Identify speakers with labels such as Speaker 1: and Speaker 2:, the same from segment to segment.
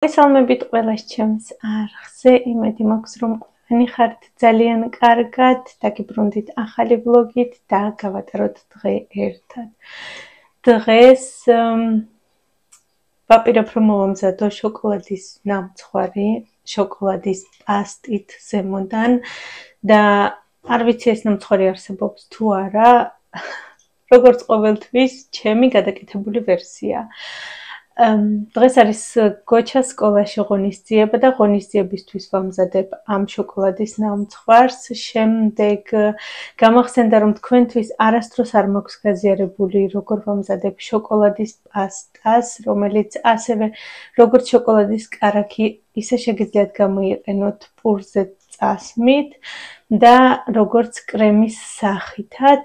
Speaker 1: მოგესალმებით ყველას ჩემს არხზე, იმედი მაქვს რომ ყველანი ხართ ძალიან კარგად, დაგიბრუნდით ახალი ვლოგით და გავატაროთ დღე ერთად. დღეს ვაპირებ რომ მოვამზადო შოკოლადის ნამცხვარი, შოკოლადის პასტით ზემოდან და არ ვიცი ეს ნამცხვარი არსებობს თუ არა, როგორც ყოველთვის ჩემი გადაკეთებული ვერსია. დღეს არის გოჩას სკოლაში ღონისძიება და ღონისძიებისთვის ვამზადებ ამ შოკოლადის ნამცხვარს. შემდეგ გამახსენდა რომ თქვენთვის არასდროს არ მაქვს გაზიარებული როგორ ვამზადებ შოკოლადის პასტას, რომელიც ასევე როგორც შოკოლადის კარაქი, ისე შეგიძლიათ გამოიყენოთ პურზე წასმით და როგორც კრემის სახითაც.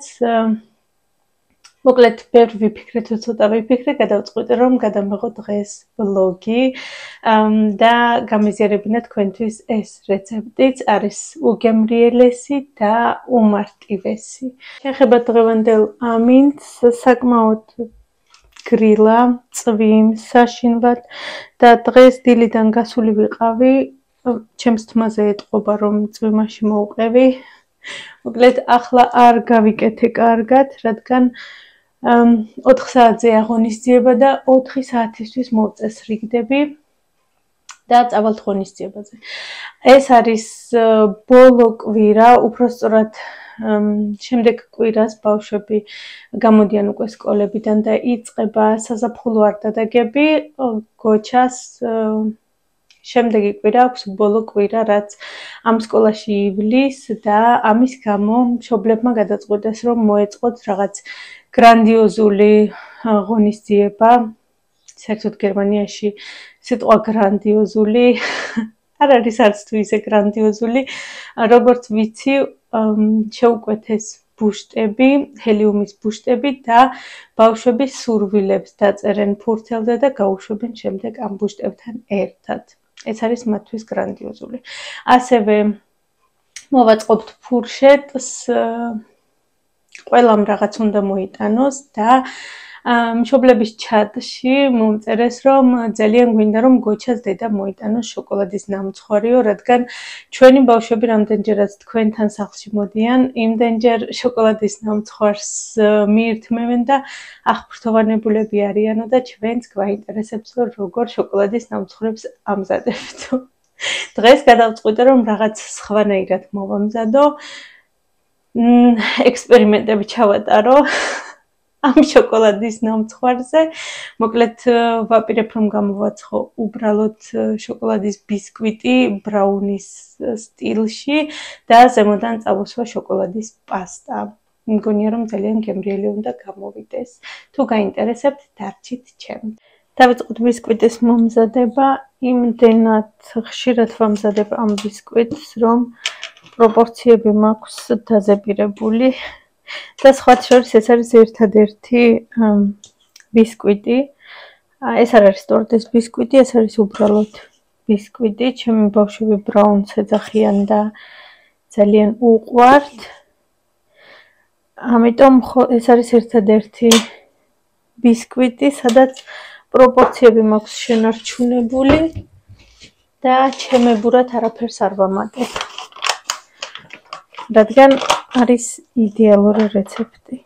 Speaker 1: მოკლედ, ბევრი ვიფიქრე, თუ ცოტა ვიფიქრე, გადავწყვიტე რომ გადამეღო დღეს ვლოგი და გამიზიარებინა თქვენთვის ეს რეცეპტიც არის უგემრიელესი და უმარტივესი. შეეხება დღევანდელ ამინდს, საკმაოდ გრილა, წვიმ, საშინლად და დღეს დილიდან გასული ვიყავი, ჩემს თმაზე ეტყობა რომ წვიმაში მოვყევი. მოკლედ, ახლა არ გავიკეთე კარგად, რადგან 4 საათზე აღონისძიება და 4 საათისთვის მოვწესრიგდები და წავალთ ღონისძიებაზე. ეს არის ბოლო კვირა, უბრალოდ შემდეგ კვირას ბავშვები გამოდიან უკვე სკოლებიდან და იწყება საზაფხულო არდადეგები. გოჩას შემდეგი კვირა აქვს ბოლო კვირა, რაც ამ სკოლაში ივლის და ამის გამო მშობლებმა გადაწყვიტეს რომ მოეწყოთ რაღაც გრანდიოზული ღონისძიება. საერთოდ გერმანიაში სიტყვა გრანდიოზული არ არის არც თუ ისე გრანდიოზული. როგორც ვიცი, შეუკვეთეს ბუშტები, ჰელიუმის ბუშტები და ბავშვები სურვილებს დაწერენ ფურცელზე და გაუშვებენ შემდეგ ამ ბუშტებთან ერთად. ეს არის მათთვის გრანდიოზული. ასევე მოვაწყობთ ფურშეტს, ყველამ რაღაც უნდა მოიტანოს და მშობლების ჩატში მომწერეს რომ ძალიან გვინდა რომ გოჩას დედა მოიტანოს შოკოლადის ნამცხვარიო, რადგან ჩვენი ბავშვები რამდენჯერაც თქვენთან სახლში მოდიან, იმდენჯერ შოკოლადის ნამცხვარს მიირთმევენ და აღფრთოვანებულები არიანო და ჩვენც გვაინტერესებს რომ როგორ შოკოლადის ნამცხვრებს ამზადებთ. დღეს გადავწყვიტე რომ რაღაც სხვანაირად მოვამზადო. ექსპერიმენტები ჩავატარო ამ შოკოლადის ნამცხვარზე. მოკლედ, ვაპირებ რომ გამოვაცხო უბრალოდ შოკოლადის ბისკვიტი ბრაუნის სტილში და ზემოდან წავუსვა შოკოლადის პასტა. მგონია რომ ძალიან გემრიელი უნდა გამოვიდეს. თუ გაინტერესებთ, დარჩით ჩემთან. დავიწყოთ ბისკვიტის მომზადება. იმდენად ხშირად ვამზადებ ამ ბისკვიტს, რომ პროპორციები მაქვს დაზეპირებული და სხვა შორის ეს არის ერთადერთი ბისკვიტი. ეს არ არის ტორტის ბისკვიტი, ეს არის უბრალოდ ბისკვიტი. ჩემი ბავშვები ბრაუნს ეძახიან და ძალიან უყვართ. ამიტომ ეს არის ერთადერთი ბისკვიტი, სადაც პროპორციები მაქვს შენარჩუნებული და ჩემებურად არაფერს არ ვამატებ. რადგან არის იდეალური რეცეპტი.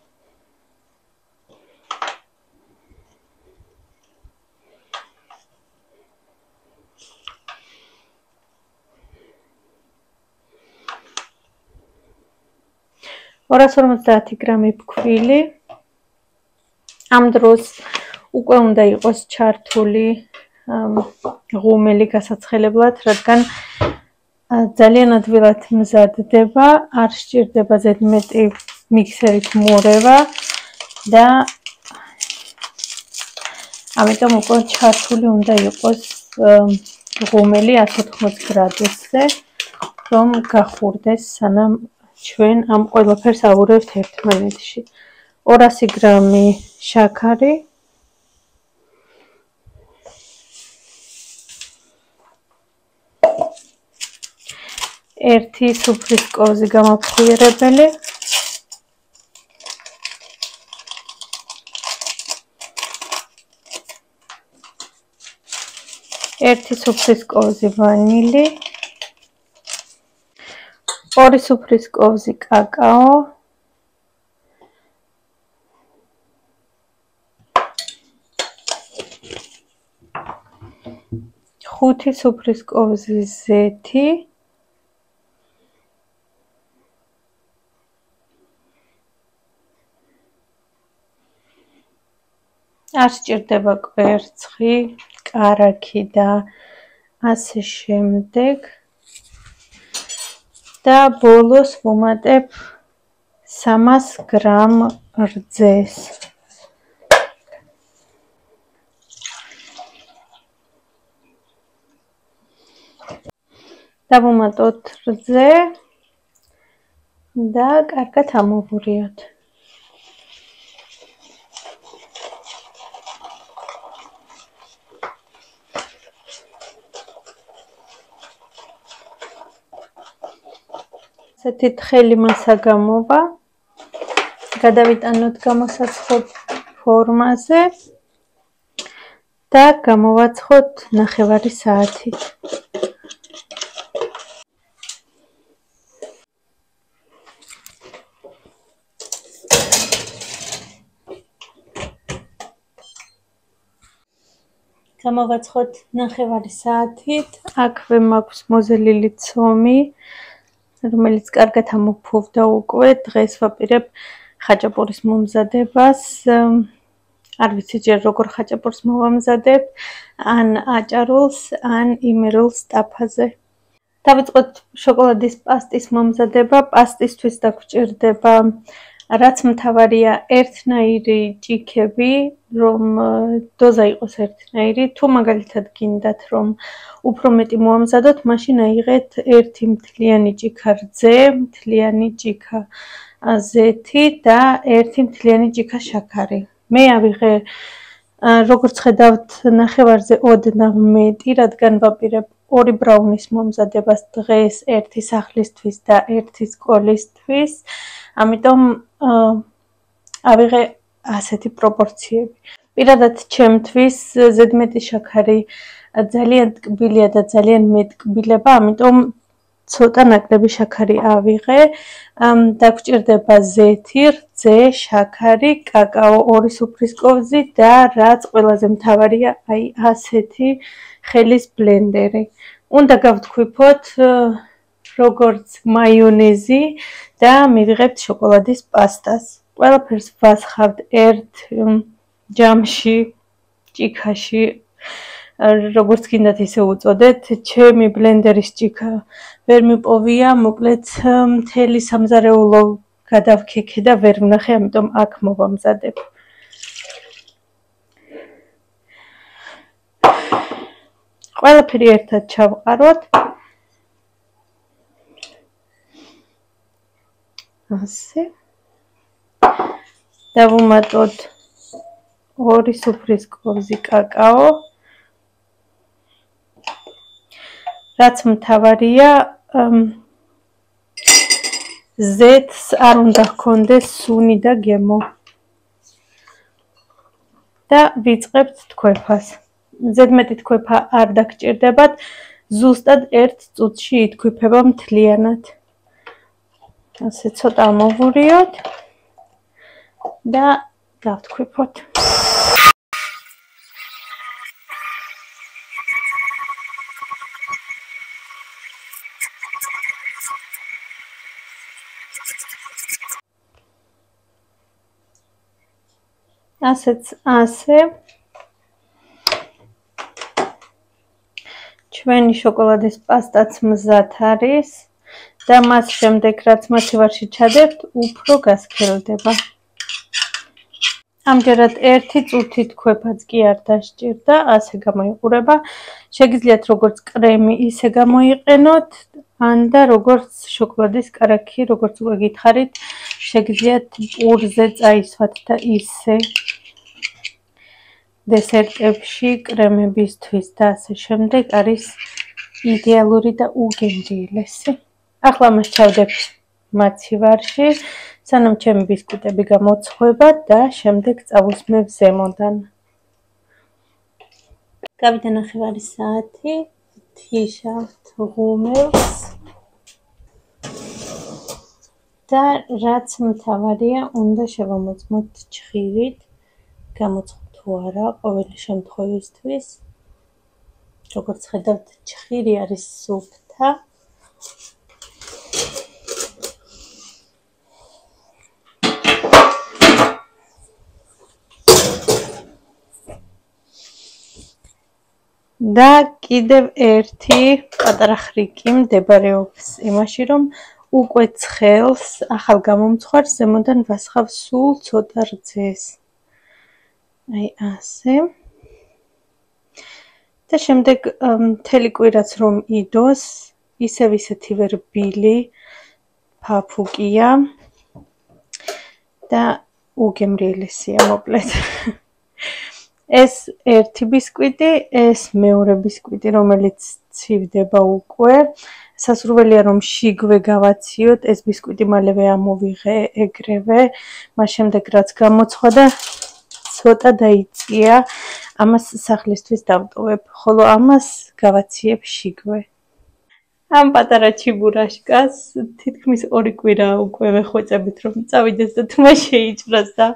Speaker 1: $250 გრამი ფქვილი. ამ დროს უკვე უნდა იყოს ჩართული ღუმელი გასაცხელებლად, რადგან ძალიან ადვილად მზადდება, არ სჭირდება ზედმეტი მიქსერით მორევა და ამიტომ უკვე ჩართული უნდა იყოს ღუმელი 180 გრადუსზე, რომ გახურდეს, სანამ ჩვენ ამ ყველაფერს ავურევთ ერთმანეთში. 200 გრამი შაქარი, 1 სუფრის კოვზი გამაფხვიერებელი,
Speaker 2: 1
Speaker 1: 1 სუფრის კოვზი ვანილი, 2 სუფრის კოვზი კაკაო, 5 სუფრის კოვზი ზეთი, არ სჭირდება კვერცხი, კარაქი და ასე შემდეგ. და ბოლოს ვუმატებ 300 გრამ რძეს. დავუმატოთ რძე და კარგად ამოვურიოთ. ასეთი თხელი მასა გამოვა. გადავიტანოთ გამოსაცხო ფორმაზე და გამოვაცხოთ 9 საათით. გამოვაცხოთ 9 საათით. აქვე მაქვს მოზელილი ცომი, რომელიც კარგად ამოფუვდა უკვე. დღეს ვაპირებ ხაჭაპურის მომზადებას. არ ვიცი ჯერ როგორ ხაჭაპურს მოვამზადებ, ან აჭარულს, ან იმერულს ტაფაზე. დავიწყოთ შოკოლადის პასტის მომზადება. პასტისთვის დაგვჭირდება რაც მთავარია ერთნაირი ჭიქები, რომ დოზა იყოს ერთნაირი. თუ მაგალითად გინდათ რომ უფრო მეტი მოამზადოთ, მაშინ აიღეთ 1 მთლიანი ჭიქა რძე, მთლიანი ჭიქა ზეთი და 1 მთლიანი ჭიქა შაქარი. მე ავიღე როგორც ხედავთ ნახევარზე ოდნავ მეტი, რადგან ვაპირებ 2 ბრაუნის მომზადებას დღეს, 1 სახლისთვის და 1 სკოლისთვის. ამიტომ ავიღე ასეთი პროპორციები. პირადად ჩემთვის ზედმეტი შაქარი ძალიან ტკბილია და ძალიან მეტკბილება, ამიტომ ცოტა ნაკლები შაქარი ავიღე. დაგვჭირდება ზეთი, რძე, შაქარი, კაკაო 2 სუფრის კოვზი და რაც ყველაზე მთავარია, აი ასეთი ხელის ბლენდერი. უნდა გავთქვიფოთ როგორც მაიონეზი და მივიღებთ შოკოლადის პასტას. ყველაფერს ვასხავთ ერთ ჯამში, ჭიქაში, როგორც გინდათ ისე უწოდეთ. ჩემი ბლენდერის ჭიქა ვერ მიპოვია, მოკლედ მთელი სამზარეულო გადავქექე და ვერ ვნახე, ამიტომ აქ მოვამზადებ. ყველაფერი ერთად ჩავყაროთ. ასე. დავუმატოთ 2 სუფრის კოვზი კაკაო. რაც მთავარია, ზეთს არ უნდა ჰქონდეს სუნი და გემო. და ვიწყებთ თქვეფას. ზედმეტი თქვეფა არ დაგჭირდებათ, ზუსტად 1 წუთში ითქვიფება მთლიანად. ასე ცოტა ამოვურიოთ და გავთქვიფოთ. ასეც ასე ჩვენი შოკოლადის პასტაც მზად არის და მას შემდეგ რაც მათივარში ჩადებთ, უფრო გასქელდება. ამჯერად 1 წუთი თქვეფაც კი არ დასჭირდა, ასე გამოიყურება. შეგიძლიათ როგორც კრემი ისე გამოიყენოთ, ან და როგორც შოკოლადის კარაქი, როგორც უკვე გითხარით, შეგიძლიათ პურზე წაისვათ და ისე დესერტებში, კრემებისთვის და ასე შემდეგ არის იდეალური და უგემრიელესი. ახლა მას ჩავდებ მაცივარში, სანამ ჩემი ბისკვიტები გამოცხება და შემდეგ წავუსმევ ზემოდან. გავიდა 9 საათი, ვთიშავთ ღუმელს და რაც მთავარია, უნდა შევამოწმოთ ჩხირით, გამოცხო თუ არა ყოველი შემთხვევისთვის. როგორც ხედავთ, ჩხირი არის სუფთა. და კიდევ ერთი პატარა ხრიკი მდებარეობს იმაში, რომ უკვე ცხელს ახალ გამომცხვარს ზემოდან ვასხავ სულ ცოტა რძეს. აი ასე. და შემდეგ მთელი კვირაც რომ იდოს, ისევ ისეთივე რბილი ფაფუკია და უგემრიელესია მოკლედ. ეს ერთი ბისკვიტი, ეს მეორე ბისკვიტი, რომელიც ცივდება უკვე. სასურველია რომ შიგვე გავაციოთ, ეს ბისკვიტი მალევე ამოვიღე ეგრევე, მას შემდეგ რაც გამოცხვა და ცოტა დაიწია, ამას სახლისთვის დავტოვებ, ხოლო ამას გავაციებ შიგვე. ამ პატარა ჩიბურაშკას თითქმის 2 კვირა უკვე ვეხვეწებით რომ წავიდეს და თმა შეიჭრას და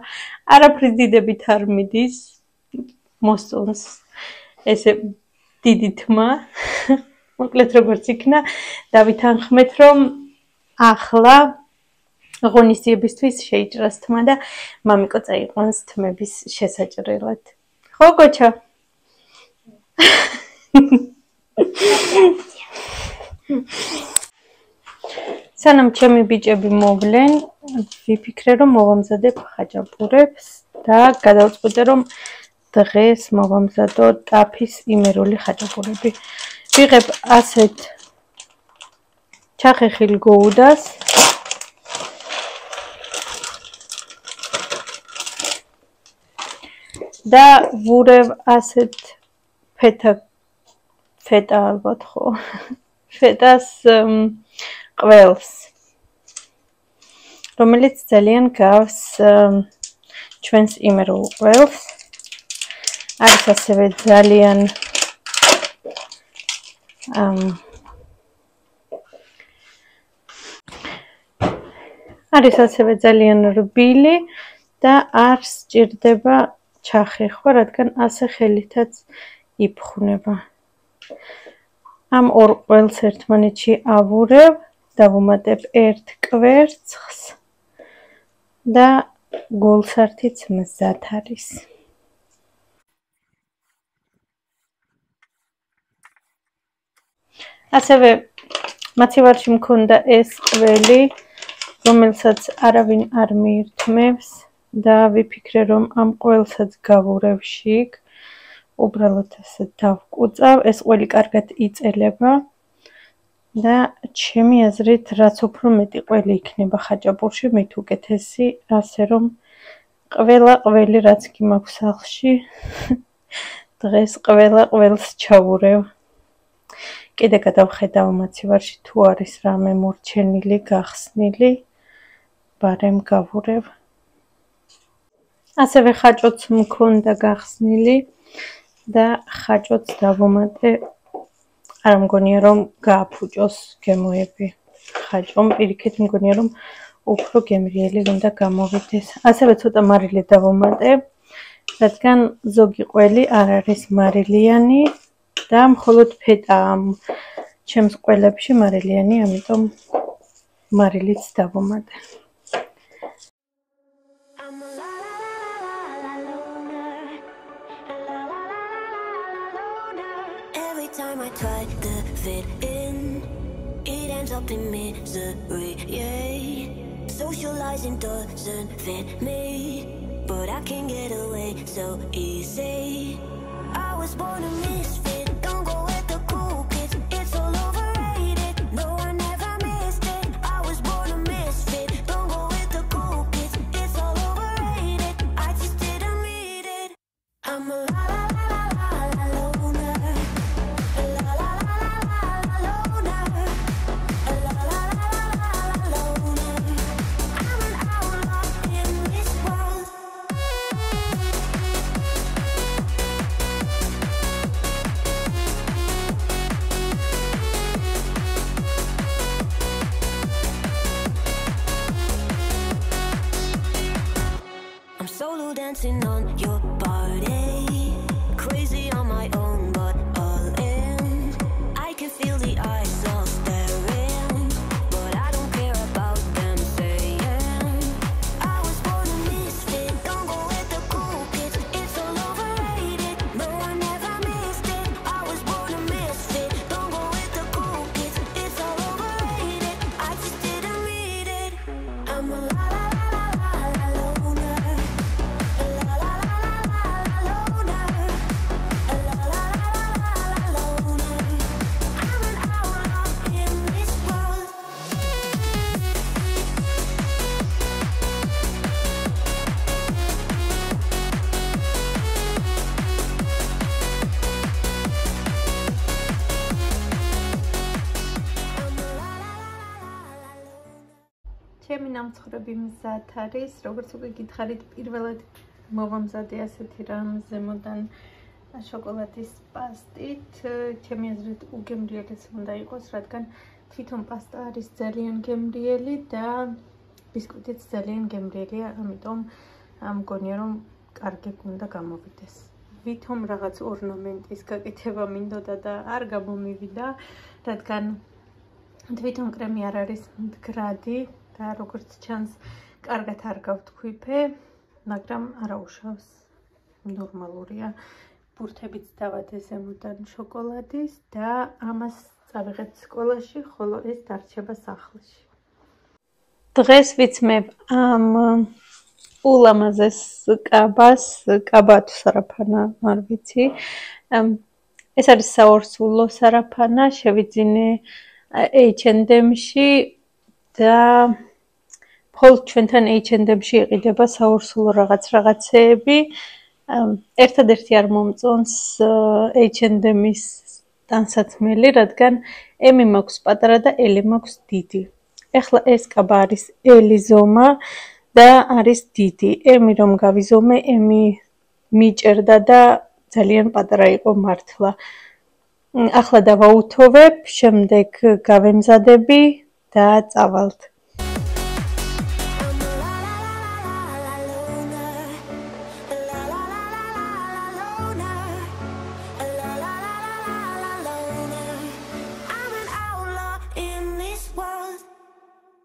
Speaker 1: არაფრის დიდებით არ მიდის. მოსწონს ესე დიდი თმა. მოკლედ როგორც იქნა, დავითანხმეთ რომ ახლა ღონისძიებისთვის შეიჭრას თმა და მამიკო წაიყვანს თმების შესაჭრელად. ხო კოჩა? სანამ ჩემი ბიჭები მოვლენ, ვიფიქრე რომ მოვამზადებ ხაჭაპურებს და გადავწყვიტე რომ დღეს მოვამზადო ტაფის იმერული ხაჭაპურები. ვიღებ ასეთ ჩახეხილ გოუდას. და ვურევ ასეთ ფეტა ალბათ ხო. ფეტას ყველს. რომელიც ძალიან გავს ჩვენს იმერულ ყველს. არის ასევე ძალიან არის ასევე ძალიან რბილი და არ სჭირდება ჩახეხვა, რადგან ასე ხელითაც იფხუნება. ამ ორ ყველს ერთმანეთში ავურებ, დავუმატებ ერთ კვერცხს და გულსართიც მზად არის. ასევე მაცივარში მქონდა ეს ყველი, რომელსაც არავინ არ მიირთმევს და ვიფიქრე რომ ამ ყველსაც გავურევ შიგ, უბრალოდ ასე დავკუწავ, ეს ყველი კარგად იწელება და ჩემი აზრით რაც უფრო მეტი ყველი იქნება ხაჭაპურში, მით უკეთესი, ასე რომ ყველა ყველი რაც კი მაქვს სახლში, დღეს ყველა ყველს ჩავურევ. კიდე გადავხედავ მაცივარში თუ არის რამე მორჩენილი, გახსნილი, ბარემ გავურევ. ასევე ხაჭოც მქონდა გახსნილი და ხაჭოც დავუმატე, არ მგონია რომ გააფუჭოს გემოები. ხაჭომ პირიქით მგონია რომ უფრო გემრიელი უნდა გამოვიდეს. ასევე ცოტა მარილი დავუმატე, რადგან ზოგი ყველი არ არის მარილიანი და მხოლოდ ფეტაა ამ ჩემს ყველებში მარილიანი, ამიტომ მარილიც დავუმატე.
Speaker 2: Time I try to fit in, it ends up in misery, yeah. Socializing doesn't fit me, but I can get away so easy. I was born a misfit, don't go with the cool kids, it's all overrated, no I never missed it. I was born a misfit, don't go with the cool kids, it's all overrated, I just didn't need it. I'm a I can feel the eyes all staring, but I don't care about them saying I was born a misfit, don't go with the cool kids, it's all overrated. No, I never missed it. I was born a misfit, don't go with the cool kids, it's all overrated. I just didn't read it. I'm a la la la la la loner, a la la la la la loner, a la la la la la loner. I'm an outlaw in this world.
Speaker 1: ჩემი ნამცხრები მზად არის, როგორც უკვე გითხარით, პირველად მოვამზადე ასეთი რამ ზემოდან შოკოლადის პასტით. ჩემი აზრით უგემრიელიც უნდა იყოს, რადგან თვითონ პასტა არის ძალიან გემრიელი და ბისკვიტიც ძალიან გემრიელია, ამიტომ მგონია რომ კარგი გუნდა გამოვიდეს. ვითომ რაღაც ორნამენტის გაკეთება მინდოდა და არ გამომივიდა, რადგან თვითონ კრემი არ არის მდგრადი და როგორც ჩანს, კარგად არ გავთქვიფე, მაგრამ არაუშავს, ნორმალურია. ბურთებიც დავადე ზემოდან შოკოლადის და ამას წავიღებ სკოლაში, ხოლო ეს დარჩება სახლში. დღეს ვიცმებ ამ ულამაზეს კაბას, კაბა თუ სარაფანა, არ ვიცი. ეს არის საორსულო სარაფანა, შევიძინე H&M-ში და მხოლოდ ჩვენთან H&M-ში იყიდება საორსულო რაღაცეები. ერთადერთი არ მომწონს H&M-ის ტანსაცმელი, რადგან M-ი მაქვს პატარა და L-ი მაქვს დიდი. ეხლა ეს კაბა არის L-ი ზომა და არის დიდი. M-ი რომ გავიზომე, M-ი მიჭერდა და ძალიან პატარა იყო მართლა. ახლა დავაუთოვებ, შემდეგ გავემზადები და წავალთ.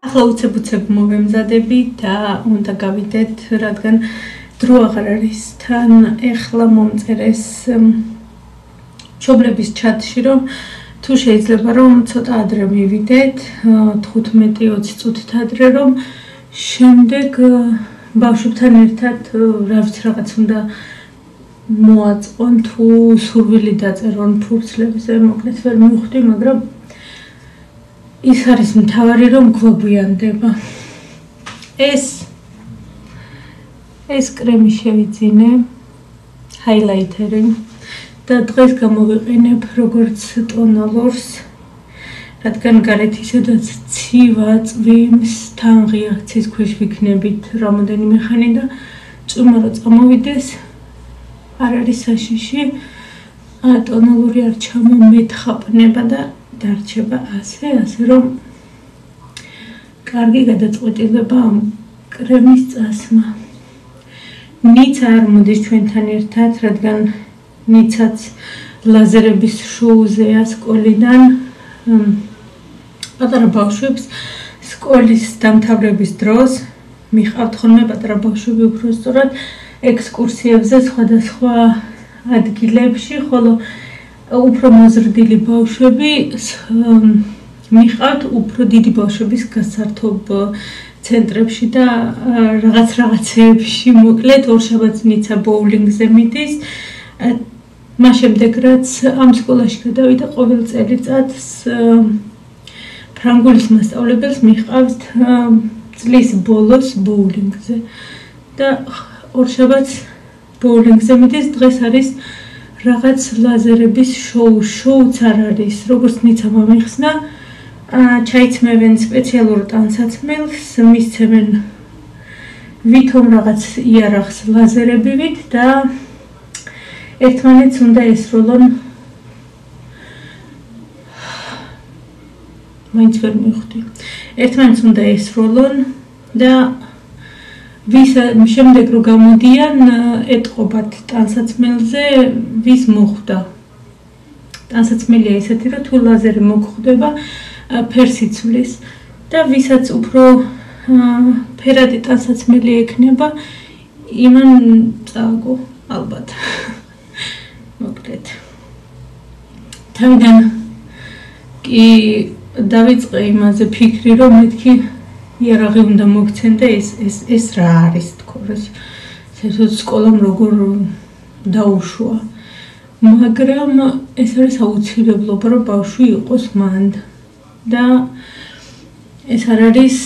Speaker 1: ახლა უცებ მოვემზადები და უნდა გავიდეთ, რადგან დრო აღარ არის თან. ეხლა მომწერეს მშობლების ჩატში, რომ თუ შეიძლება რომ ცოტა ადრე მივიდეთ, 15-20 წუთით ადრე, რომ შემდეგ ბავშვებთან ერთად რაღაც უნდა მოაწყონ, თუ სურვილი დაწერონ ფურცლებზე, მოკლედ ვერ მივხვდი, მაგრამ ის არის მთავარი, რომ გვაგვიანდება. ეს კრემი შევიძინე, ჰაილაიტერი და დღეს გამოვიყენებ როგორც ტონალურს, რადგან გარეთ ისედაც ცივა, წვიმს, თანღი აქციის ქვეშ ვიქნებით რამოდენიმე ხანი და წვიმა რო წამოვიდეს, არ არის საშიში, ტონალური არ ჩამომეთხაპნება და დარჩება ასე რომ კარგი გადაწყვეტილება ამ კრემის წასმა. ნიცა არ მოდის ჩვენთან ერთად, რადგან ნიცაც ლაზერების შოუზეა სკოლიდან. პატარა ბავშვებს სკოლის დამთავრების დროს მიყავთ ხოლმე პატარა ბავშვები უბრალოდ ექსკურსიებზე სხვადასხვა ადგილებში, ხოლო უფრო მოზრდილი ბავშვები მიყავთ უფრო დიდი ბავშვების გასართობ ცენტრებში და რაღაცეებში, მოკლედ ორშაბათს ნიცა ბოულინგზე მიდის. მას შემდეგ რაც ამ სკოლაში გადავიდა, ყოველ წელიწადს ფრანგულის მასწავლებელს მიყავთ წლის ბოლოს ბოულინგზე და ორშაბათს ბოულინგზე მიდის. დღეს არის რაღაც ლაზერების შოუც არ არის, როგორც ნიცა მომიხსნა, ჩაიცმევენ სპეციალურ ტანსაცმელს, მისცემენ ვითომ რაღაც იარაღს ლაზერებივით და ერთმანეთს უნდა ესროლონ. მაინც ვერ მივხვდი. ერთმანეთს უნდა ესროლონ და ვის შემდეგ რო გამოდიან ეტყობათ ტანსაცმელზე ვის მოხვდა. ტანსაცმელია ისეთი, რომ თუ ლაზერი მოგხვდება, ფერს იცვლის და ვისაც უფრო ფერადი ტანსაცმელი ექნება, იმან წააგო ალბათ. მოკლედ. თავიდან კი დავიწყე იმაზე ფიქრი, რომ მეთქი იარაღი უნდა მოგცენ და ეს რა არის თქო, საერთოდ სკოლამ როგორ დაუშვა. მაგრამ ეს არის აუცილებლობა, რომ ბავშვი იყოს მან და ეს არ არის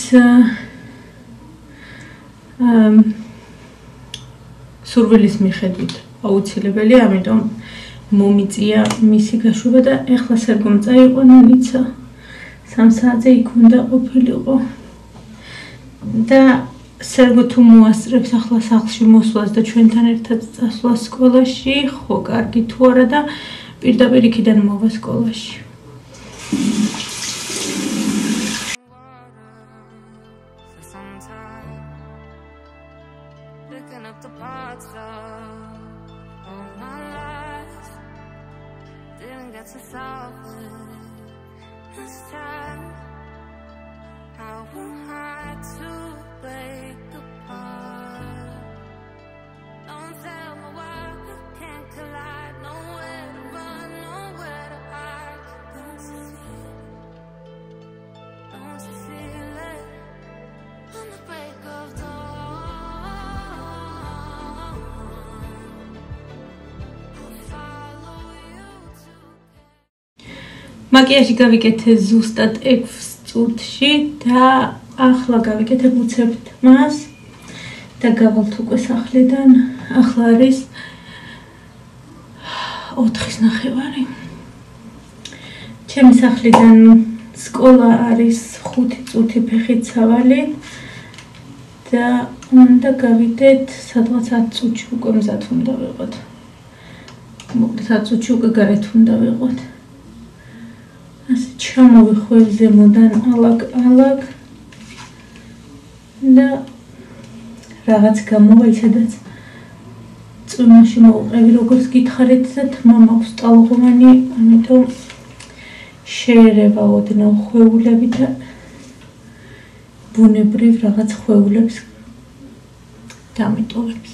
Speaker 1: სურვილის მიხედვით აუცილებელი, ამიტომ მომიწია მისი გაშვება და ეხლა სერგომ წაიყვანა ნიცა 3 საათზე იქ უნდა ყოფილიყო და სერგო თუ მოასწრებს ახლა სახლში მოსვლას და ჩვენთან ერთად წასვლას სკოლაში, ხო კარგი თუ არა და პირდაპირ იქიდან მოვა სკოლაში. Макияჟი გავიკეთე ზუსტად 6 წუთში და ახლა გავიკეთებ უცებთ მას და გავალთ უკვე სახლიდან. ახლა არის 4:30. ჩემი სახლიდან სკოლა არის 5 წუთი ფეხით სავალი და უნდა გავიდეთ სადღაც 10 წუთში უკვე მზად უნდა ვიყოთ. მოკლედ 10 წუთში უკვე გარეთ უნდა ვიყოთ. ასე ჩამოვიხვევ ზემოდან ალაგ და რაღაც გამოვა ისედაც წვიმაში მოვყევი როგორც გითხარით და თმა მაქვს ტალღოვანი, ამიტომ შეერევა ოდნავ ხვეულები და ბუნებრივ რაღაც ხვეულებს დამიტოვებს.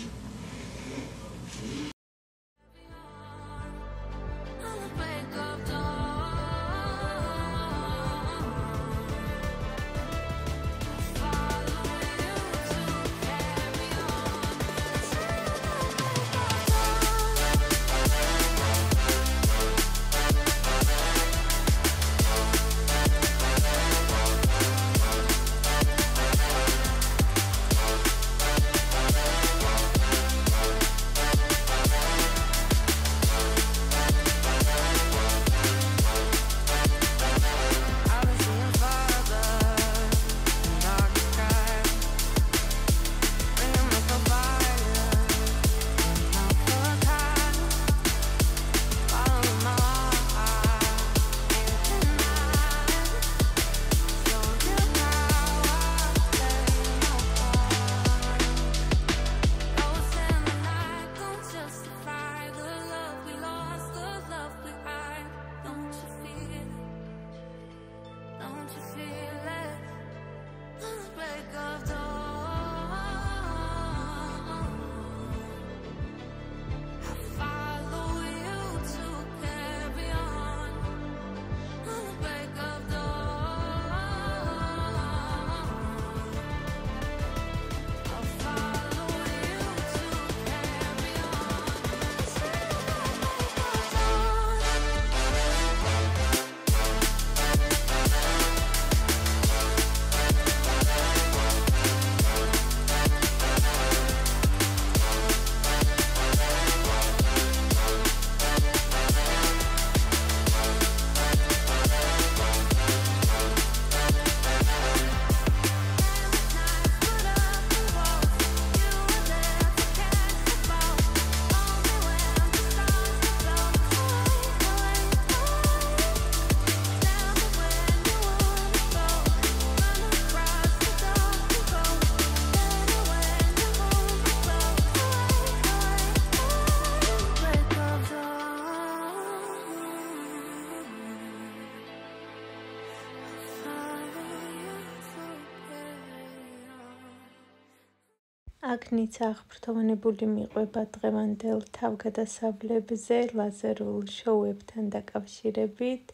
Speaker 1: აქ ნიცა აღფრთოვანებული მიყვება დღევანდელ თავგადასავლებზე ლაზერულ შოუებთან დაკავშირებით.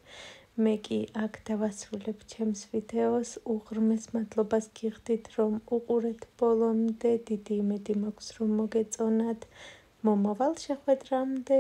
Speaker 1: მე კი აქ დავასრულებ ჩემს ვიდეოს. უღრმეს მადლობას გიხდით, რომ უყურეთ ბოლომდე. დიდი იმედი მაქვს, რომ მოგეწონათ. მომავალ შეხვედრამდე.